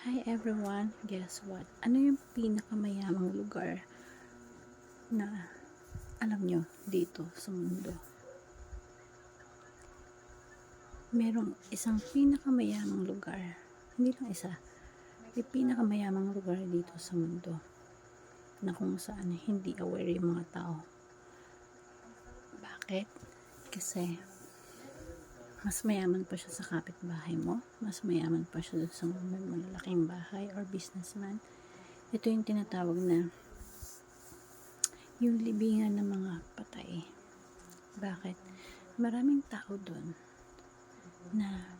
Hi everyone, guess what? Ano yung pinakamayamang lugar na alam nyo dito sa mundo? Merong isang pinakamayamang lugar, hindi lang isa, may pinakamayamang lugar dito sa mundo na kung saan hindi aware yung mga tao. Bakit? Kasi mas mayaman pa siya sa kapitbahay mo, mas mayaman pa siya sa may malalaking bahay or businessman. Ito yung tinatawag na yung libingan ng mga patay. Bakit? Maraming tao doon na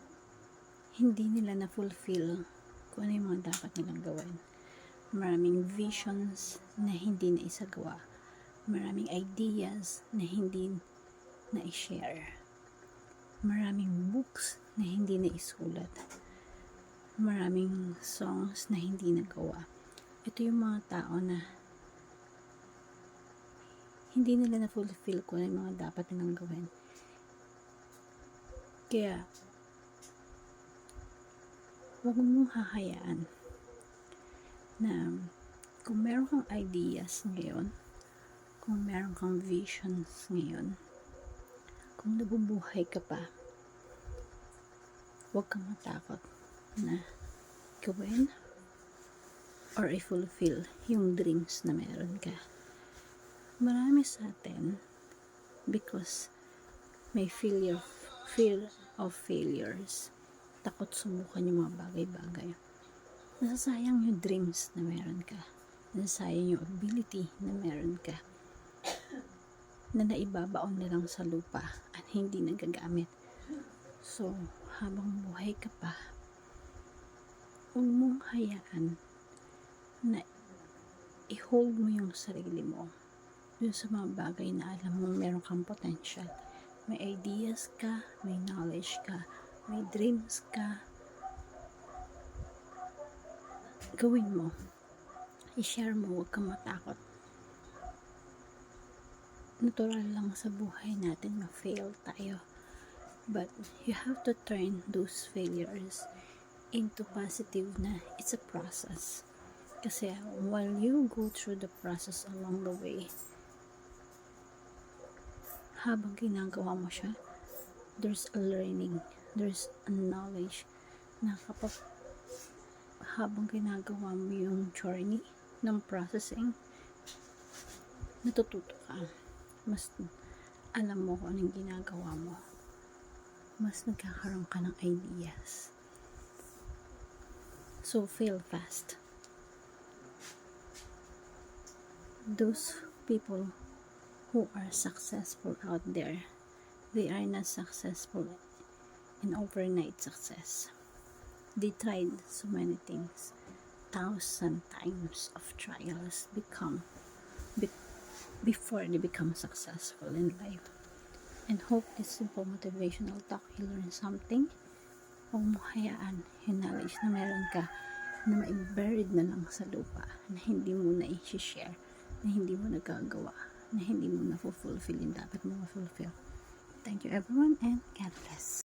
hindi nila na-fulfill kung ano yung mga dapat nilang gawin. Maraming visions na hindi na isagawa. Maraming ideas na hindi na i-share. Maraming books na hindi na isulat. Maraming songs na hindi nagawa. Ito yung mga tao na hindi nila na-fulfill kung ano yung mga dapat nilang gawin. Kaya, huwag mong hahayaan na kung meron kang ideas ngayon, kung meron kang visions ngayon, kung nabubuhay ka pa, huwag kang matakot na gawin or i-fulfill yung dreams na meron ka. Marami sa atin, because may fear of failures, takot subukan yung mga bagay-bagay, nasasayang yung dreams na meron ka, nasasayang yung ability na meron ka, na naibabaon na lang sa lupa at hindi nagagamit. So, habang buhay ka pa, huwag mong hayaan na i-hold mo yung sarili mo dun sa mga bagay na alam mo meron kang potential. May ideas ka, may knowledge ka, may dreams ka. Gawin mo. I-share mo, huwag kang matakot. Natural lang sa buhay natin ma-fail tayo. But you have to turn those failures into positive na it's a process. Kasi while you go through the process along the way, habang ginagawa mo siya, there's a learning, there's a knowledge na kapag habang ginagawa mo yung journey ng processing, natututo ka. Mas alam mo kung anong ginagawa mo. Mas nagkakaroon ka ng ideas. So, fail fast. Those people who are successful out there, they are not successful in overnight success. They tried so many things. 1,000 times of trials before they become successful in life. And hope this simple motivational talk you learn something. Huwag mo hayaan yung knowledge na meron ka na ma-buried na lang sa lupa, na hindi mo na i-share, na hindi mo nagagawa, na hindi mo na fulfill yung dapat mo ma-fulfill. Thank you everyone and God bless.